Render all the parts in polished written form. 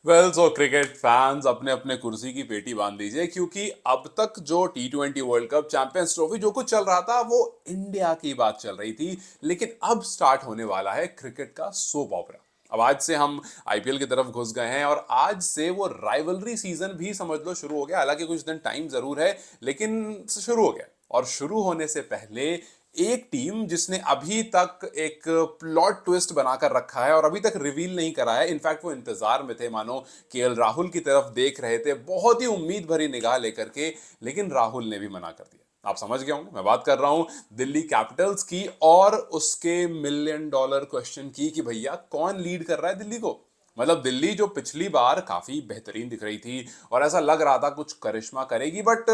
सो cricket fans अपने अपने कुर्सी की पेटी बांध लीजिए, क्योंकि अब तक जो T20 world cup, champions trophy, जो कुछ चल रहा था वो इंडिया की बात चल रही थी। लेकिन अब स्टार्ट होने वाला है क्रिकेट का सोप ऑपरा। अब आज से हम आईपीएल की तरफ घुस गए हैं और आज से वो राइवलरी सीजन भी समझ लो शुरू हो गया। हालांकि कुछ दिन टाइम जरूर है, लेकिन शुरू हो गया। और शुरू होने से पहले एक टीम जिसने अभी तक एक प्लॉट ट्विस्ट बनाकर रखा है और अभी तक रिवील नहीं करा है, इनफैक्ट वो इंतजार में थे, मानो केएल राहुल की तरफ देख रहे थे बहुत ही उम्मीद भरी निगाह लेकर के, लेकिन राहुल ने भी मना कर दिया। आप समझ गए होंगे मैं बात कर रहा हूं दिल्ली कैपिटल्स की और उसके मिलियन डॉलर क्वेश्चन की कि भैया कौन लीड कर रहा है दिल्ली को। मतलब दिल्ली जो पिछली बार काफी बेहतरीन दिख रही थी और ऐसा लग रहा था कुछ करिश्मा करेगी, बट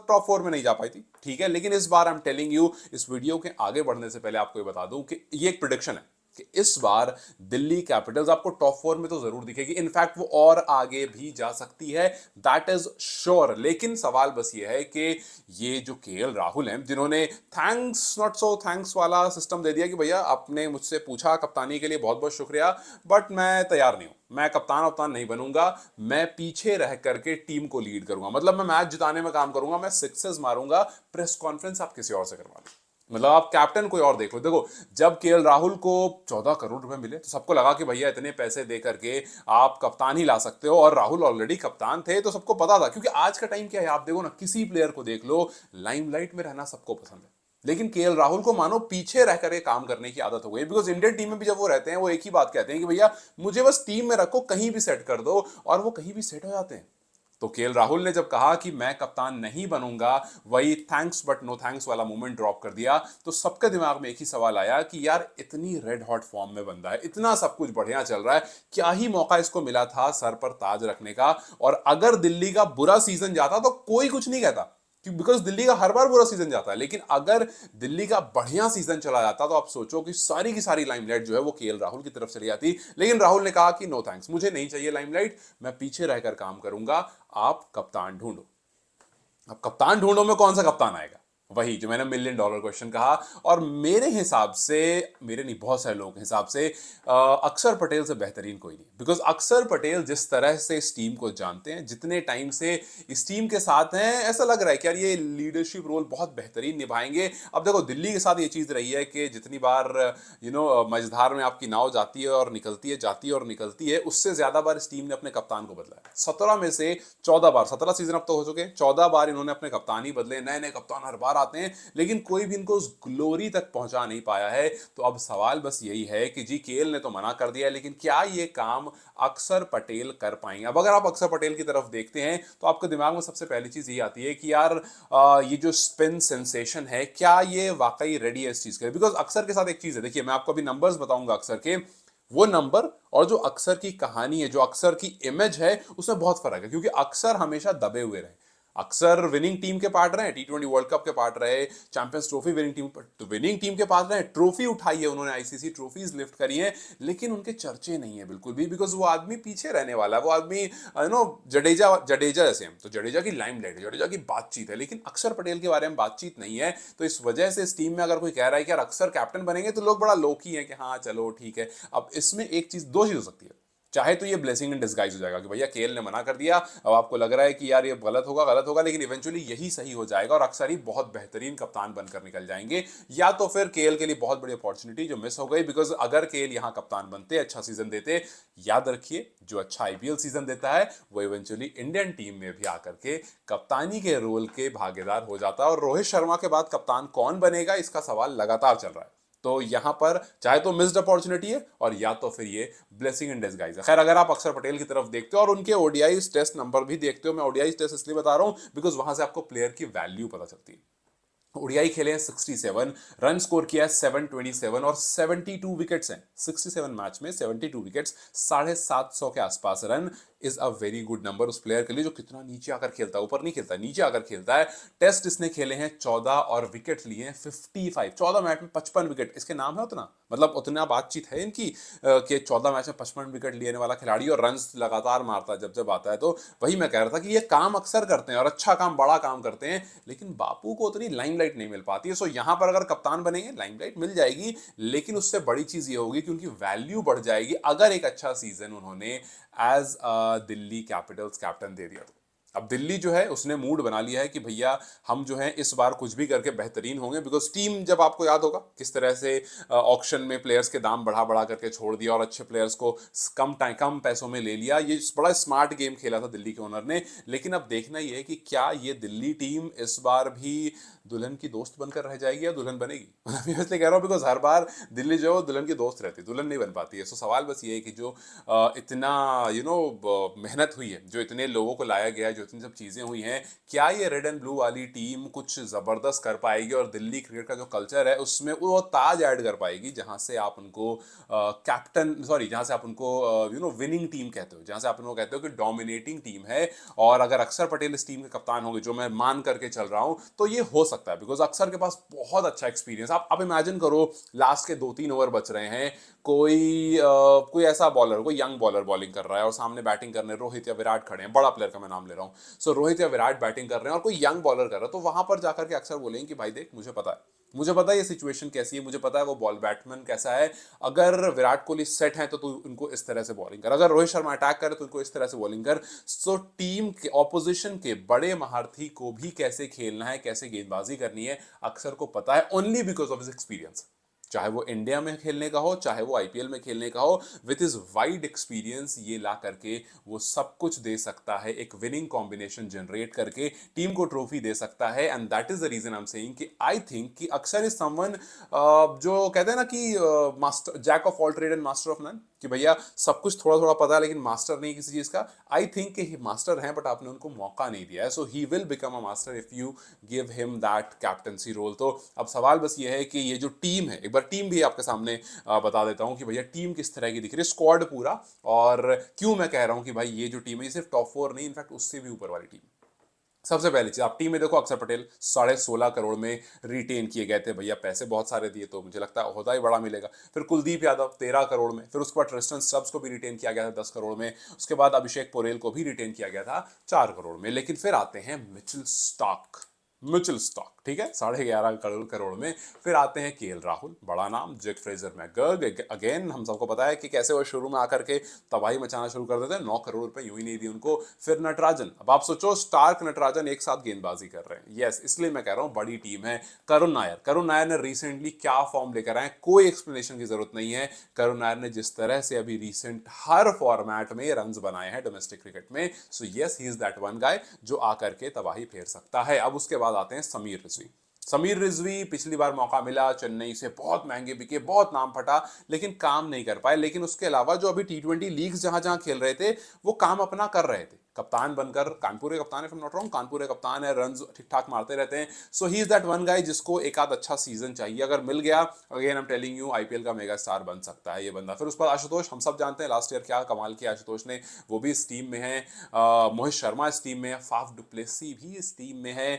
टॉप 4 में नहीं जा पाई थी, ठीक है। लेकिन इस बार आई एम टेलिंग यू, इस वीडियो के आगे बढ़ने से पहले आपको ये बता दूं कि ये एक प्रिडिक्शन है कि इस बार दिल्ली कैपिटल्स आपको टॉप 4 में तो जरूर दिखेगी, इनफैक्ट वो और आगे भी जा सकती है, दैट इज श्योर। लेकिन सवाल बस ये है कि ये जो केएल राहुल हैं, जिन्होंने थैंक्स नॉट सो थैंक्स वाला सिस्टम दे दिया कि भैया आपने मुझसे पूछा कप्तानी के लिए बहुत बहुत शुक्रिया, बट मैं तैयार नहीं हूं, मैं कप्तान वप्तान नहीं बनूंगा, मैं पीछे रह करके टीम को लीड करूंगा, मतलब मैं मैच जिताने में काम करूंगा, मैं सिक्सेस मारूंगा, प्रेस कॉन्फ्रेंस आप किसी और से करवा लो, मतलब आप कैप्टन कोई और देख लो। देखो, जब केएल राहुल को 14 करोड़ रुपए मिले तो सबको लगा कि भैया इतने पैसे दे करके आप कप्तान ही ला सकते हो, और राहुल ऑलरेडी कप्तान थे तो सबको पता था, क्योंकि आज का टाइम क्या है आप देखो ना, किसी प्लेयर को देख लो, लाइमलाइट में रहना सबको पसंद है। लेकिन केएल राहुल को मानो पीछे रह करके काम करने की आदत हो गई, बिकॉज इंडियन टीम में भी जब वो रहते हैं वो एक ही बात कहते हैं कि भैया मुझे बस टीम में रखो, कहीं भी सेट कर दो, और वो कहीं भी सेट हो जाते हैं। तो केएल राहुल ने जब कहा कि मैं कप्तान नहीं बनूंगा, वही थैंक्स बट नो थैंक्स वाला मूवमेंट ड्रॉप कर दिया, तो सबके दिमाग में एक ही सवाल आया कि यार इतनी रेड हॉट फॉर्म में बंदा है, इतना सब कुछ बढ़िया चल रहा है, क्या ही मौका इसको मिला था सर पर ताज रखने का। और अगर दिल्ली का बुरा सीजन जाता तो कोई कुछ नहीं कहता, बिकॉज दिल्ली का हर बार बुरा सीजन जाता है, लेकिन अगर दिल्ली का बढ़िया सीजन चला जाता तो आप सोचो कि सारी की सारी लाइमलाइट जो है वो केएल राहुल की तरफ चली जाती। लेकिन राहुल ने कहा कि नो थैंक्स, मुझे नहीं चाहिए लाइमलाइट, मैं पीछे रहकर काम करूंगा, आप कप्तान ढूंढो। अब कप्तान ढूंढो में कौन सा कप्तान आएगा, वही जो मैंने मिलियन डॉलर क्वेश्चन कहा। और मेरे हिसाब से, मेरे नहीं बहुत सारे लोगों के हिसाब से, अक्षर पटेल से बेहतरीन कोई नहीं, बिकॉज अक्षर पटेल जिस तरह से इस टीम को जानते हैं, जितने टाइम से इस टीम के साथ हैं, ऐसा लग रहा है कि यार ये लीडरशिप रोल बहुत बेहतरीन निभाएंगे। अब देखो दिल्ली के साथ ये चीज रही है कि जितनी बार मझधार में आपकी नाव जाती है और निकलती है, जाती है और निकलती है, उससे ज्यादा बार इस टीम ने अपने कप्तान को बदला है। 17 में से 14 बार, 17 सीजन अब तो हो चुके हैं, 14 बार इन्होंने अपने कप्तान ही बदले, नए नए कप्तान हर बार आते हैं, लेकिन कोई भी इनको उस ग्लोरी तक पहुंचा नहीं पाया है। तो अब सवाल बस यही है कि जी केएल ने तो मना कर दिया है, लेकिन क्या ये काम अक्षर पटेल कर पाएंगे। अब अगर आप अक्षर पटेल की तरफ देखते हैं तो आपके दिमाग में सबसे पहली चीज ये आती है कि यार ये जो स्पिन सेंसेशन है, क्या ये वाकई रेडी है इस चीज के लिए। बिकॉज अक्षर के साथ एक चीज है, देखिए मैं आपको अभी नंबर्स बताऊंगा अक्षर के, वो नंबर और जो अक्षर की कहानी है, जो अक्षर की इमेज है, उसमें बहुत फर्क है, क्योंकि अक्षर हमेशा दबे हुए रहे। अक्सर विनिंग टीम के पार्ट रहे, T20 वर्ल्ड कप के पार्ट रहे, चैंपियंस ट्रॉफी विनिंग टीम के पास रहे, ट्रॉफी उठाई है उन्होंने, आईसीसी ट्रॉफीज लिफ्ट करी हैं, लेकिन उनके चर्चे नहीं है बिल्कुल भी, बिकॉज वो आदमी पीछे रहने वाला है, वो आदमी जडेजा जडेजा जैसे हैं, तो जडेजा की लाइमलाइट है, जडेजा की बातचीत है, लेकिन अक्षर पटेल के बारे में बातचीत नहीं है। तो इस वजह से इस टीम में अगर कोई कह रहा है कि यार अक्षर कैप्टन बनेंगे, तो लोग बड़ा लोकी है कि हाँ चलो ठीक है। अब इसमें एक चीज, दो चीज हो सकती है, चाहे तो ये ब्लेसिंग इन डिस्गाइज हो जाएगा कि भैया केएल ने मना कर दिया, अब आपको लग रहा है कि यार ये गलत होगा, लेकिन इवेंचुअली यही सही हो जाएगा और अक्सर ही बहुत बेहतरीन कप्तान बनकर निकल जाएंगे। या तो फिर केएल के लिए बहुत बड़ी अपॉर्चुनिटी जो मिस हो गई, बिकॉज अगर केएल यहां कप्तान बनते, अच्छा सीजन देते, याद रखिए जो अच्छा आईपीएल सीजन देता है वो इवेंचुअली इंडियन टीम में भी आकर के कप्तानी के रोल के भागीदार हो जाता है। और रोहित शर्मा के बाद कप्तान कौन बनेगा, इसका सवाल लगातार चल रहा है। तो यहां पर चाहे तो मिस्ड अपॉर्चुनिटी है, और या तो फिर ये ब्लेसिंग इन डिस्गाइज है। खैर, अगर आप अक्षर पटेल की तरफ देखते हो और उनके ओडीआई टेस्ट नंबर भी देखते हो, मैं ओडीआई टेस्ट इसलिए बता रहा हूं बिकॉज वहां से आपको प्लेयर की वैल्यू पता चलती है। ओडीआई खेले हैं 67, रन स्कोर किया है 727 और 72 विकेट्स हैं 67 मैच में, 72 विकेट्स, 750 के आसपास run is a very good number उस प्लेयर के लिए जो कितना नीचे आकर खेलता है, ऊपर नहीं खेलता, नीचे आकर खेलता है। टेस्ट इसने खेले हैं 14 और विकेट लिए हैं 55, 14 मैच में 55 विकेट, इसके नाम है उतना, मतलब उतना बातचीत है इनकी कि 14 मैच में 55 विकेट लेने वाला खिलाड़ी और रन लगातार मारता है जब जब आता है। तो वही मैं कह रहा था कि ये काम अक्सर करते हैं और अच्छा काम, बड़ा काम करते हैं, लेकिन बापू को उतनी लाइमलाइट नहीं मिल पाती है। सो यहां पर अगर कप्तान बनेंगे लाइमलाइट मिल जाएगी, लेकिन उससे बड़ी चीज ये होगी कि उनकी वैल्यू बढ़ जाएगी अगर एक अच्छा सीजन उन्होंने as Delhi Capitals captain they दिया तो अब दिल्ली जो है उसने मूड बना लिया है कि भैया हम जो है इस बार कुछ भी करके बेहतरीन होंगे, बिकॉज टीम, जब आपको याद होगा किस तरह से ऑक्शन में प्लेयर्स के दाम बढ़ा बढ़ा करके छोड़ दिया और अच्छे प्लेयर्स को कम पैसों में ले लिया, ये बड़ा स्मार्ट गेम खेला था दिल्ली के ओनर ने। लेकिन अब देखना ये है कि क्या ये दिल्ली टीम इस बार भी दुल्हन की दोस्त बनकर रह जाएगी या दुल्हन बनेगी। मैं इसलिए कह रहा हूँ बिकॉज हर बार दिल्ली जो है वो दुल्हन की दोस्त रहती है, दुल्हन नहीं बन पाती है। सो सवाल बस ये है कि जो इतना मेहनत हुई है, जो इतने लोगों को लाया गया है, जो इतनी सब चीज़ें हुई हैं, क्या ये रेड एंड ब्लू वाली टीम कुछ ज़बरदस्त कर पाएगी और दिल्ली क्रिकेट का जो कल्चर है उसमें वो ताज ऐड कर पाएगी, जहाँ से आप उनको कैप्टन सॉरी जहाँ से आप उनको विनिंग टीम कहते हो, जहाँ से आप उनको कहते हो कि डोमिनेटिंग टीम है। और अगर अक्षर पटेल इस टीम के कप्तान होंगे, जो मैं मान करके चल रहा हूँ, तो ये हो सकता है बिकॉज अक्षर के पास बहुत अच्छा एक्सपीरियंस। आप इमेजिन करो लास्ट के 2-3 ओवर बच रहे हैं, कोई ऐसा बॉलर, कोई यंग बॉलर बॉलिंग कर रहा है और सामने बैटिंग करने रोहित या विराट खड़े हैं, बड़ा प्लेयर का मैं नाम ले रहा हूँ। सो रोहित या विराट बैटिंग कर रहे हैं और कोई यंग बॉलर कर रहा है, तो वहां पर जाकर के अक्सर बोलेंगे कि भाई देख, मुझे पता है ये सिचुएशन कैसी है, मुझे पता है वो बॉल बैट्समैन कैसा है। अगर विराट कोहली सेट है तो तू उनको इस तरह से बॉलिंग कर, अगर रोहित शर्मा अटैक करे तो उनको इस तरह से बॉलिंग कर। सो टीम के ऑपोजिशन के बड़े महारथी को भी कैसे खेलना है, कैसे गेंदबाजी करनी है, अक्सर को पता है, only because of his experience. चाहे वो इंडिया में खेलने का हो, चाहे वो आईपीएल में खेलने का हो, विथ इज वाइड एक्सपीरियंस ये ला करके वो सब कुछ दे सकता है, एक विनिंग कॉम्बिनेशन जनरेट करके टीम को ट्रॉफी दे सकता है। And that is the reason I am saying कि आई थिंक कि अक्षर इज समवन जो कहते हैं ना कि master, jack of all trade and master of none, कि भैया सब कुछ थोड़ा थोड़ा पता है लेकिन मास्टर नहीं किसी चीज का। आई थिंक कि मास्टर हैं बट आपने उनको मौका नहीं दिया है। So he will become a master if you give him that captaincy role. तो अब सवाल बस ये है कि ये जो टीम है, एक बार टीम भी आपके सामने बता देता हूं कि भैया टीम किस तरह की दिख रही है, स्क्वाड पूरा। और क्यों मैं कह रहा हूं कि भाई ये जो टीम है ये सिर्फ टॉप 4 नहीं, इनफैक्ट उससे भी ऊपर वाली टीम। सबसे पहली चीज, आप टीम में देखो, अक्षर पटेल 16.5 करोड़ में रिटेन किए गए थे, भैया पैसे बहुत सारे दिए तो मुझे लगता है होता ही बड़ा मिलेगा। फिर कुलदीप यादव 13 करोड़ में, फिर उसके बाद ट्रिस्टन स्टब्स को भी रिटेन किया गया था 10 करोड़ में, उसके बाद अभिषेक पोरेल को भी रिटेन किया गया था 4 करोड़ में। लेकिन फिर आते हैं मिचेल स्टॉक, ठीक है, 11.5 करोड़ में। फिर आते हैं केएल राहुल, बड़ा नाम, जैक फ्रेजर मैकगर्ग, अगेन हम सबको पता है कि कैसे वो शुरू में आकर के तबाही मचाना शुरू कर देते हैं, 9 करोड़ रुपए यूं ही नहीं दिए उनको। फिर नटराजन, अब आप सोचो स्टार्क नटराजन एक साथ गेंदबाजी कर रहे हैं, यस, इसलिए मैं कह रहा हूं बड़ी टीम है। करुण नायर ने रिसेंटली क्या फॉर्म लेकर आए, कोई एक्सप्लेनेशन की जरूरत नहीं है। करुण नायर ने जिस तरह से अभी रिसेंट हर फॉर्मेट में रन बनाए हैं डोमेस्टिक क्रिकेट में, so yes, he is that one गाय जो आकर के तबाही फेर सकता है। अब उसके बाद आते हैं समीर रिजवी पिछली बार मौका मिला, चेन्नई से बहुत महंगे बिके, बहुत नाम फटा, लेकिन काम नहीं कर पाए। लेकिन उसके अलावा जो अभी टी20 लीग्स जहां जहां खेल रहे थे वो काम अपना कर रहे थे, कप्तान बनकर, कानपुर के कप्तान है, फिर नॉट रॉन्ग, कानपुर के कप्तान है, रन ठीक ठाक मारते रहते हैं। So he is that one guy जिसको एक आध अच्छा सीजन चाहिए, अगर मिल गया, again I am telling you, IPL का मेगा स्टार बन सकता है ये बंदा। फिर उस पर आशुतोष, हम सब जानते हैं लास्ट ईयर क्या कमाल किया आशुतोष ने, वो भी इस टीम में है। मोहित शर्मा इस टीम में है, फाफ डुप्लेसी भी इस टीम में है।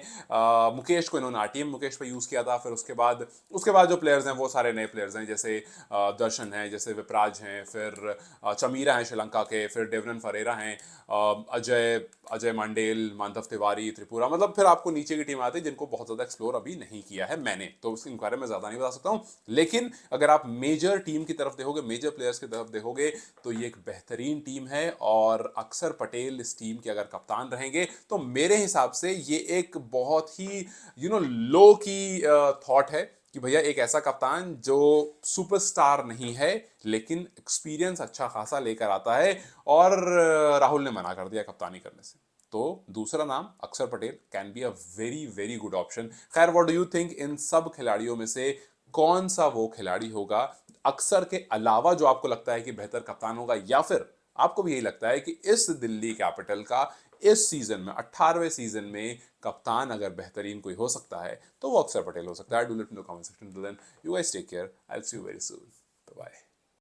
मुकेश को इन्होंने आरटीएम मुकेश पर यूज किया था। फिर उसके बाद जो प्लेयर्स हैं वो सारे नए प्लेयर्स हैं, जैसे दर्शन है, जैसे विपराज हैं, फिर चमीरा हैं श्रीलंका के, फिर डेवनन फरेरा हैं, अजय मंडेल, मानव तिवारी, त्रिपुरा, मतलब फिर आपको नीचे की टीम आती है जिनको बहुत ज्यादा एक्सप्लोर अभी नहीं किया है मैंने, तो उसके बारे में ज्यादा नहीं बता सकता हूं। लेकिन अगर आप मेजर टीम की तरफ देखोगे, मेजर प्लेयर्स की तरफ देखोगे, तो ये एक बेहतरीन टीम है। और अक्षर पटेल इस टीम के अगर कप्तान रहेंगे तो मेरे हिसाब से ये एक बहुत ही लो की थॉट है कि भैया एक ऐसा कप्तान जो सुपरस्टार नहीं है लेकिन एक्सपीरियंस अच्छा खासा लेकर आता है। और राहुल ने मना कर दिया कप्तानी करने से, तो दूसरा नाम अक्षर Patel can be a very very good option. खैर, व्हाट डू यू थिंक, इन सब खिलाड़ियों में से कौन सा वो खिलाड़ी होगा अक्षर के अलावा जो आपको लगता है कि बेहतर कप्तान होगा, या फिर आपको भी यही लगता है कि इस दिल्ली कैपिटल का इस सीजन में, 18वें सीजन में कप्तान अगर बेहतरीन कोई हो सकता है तो वो अक्षर पटेल हो सकता है? Do let me know comment section. Till then, you guys take care, I will see you very soon, bye bye.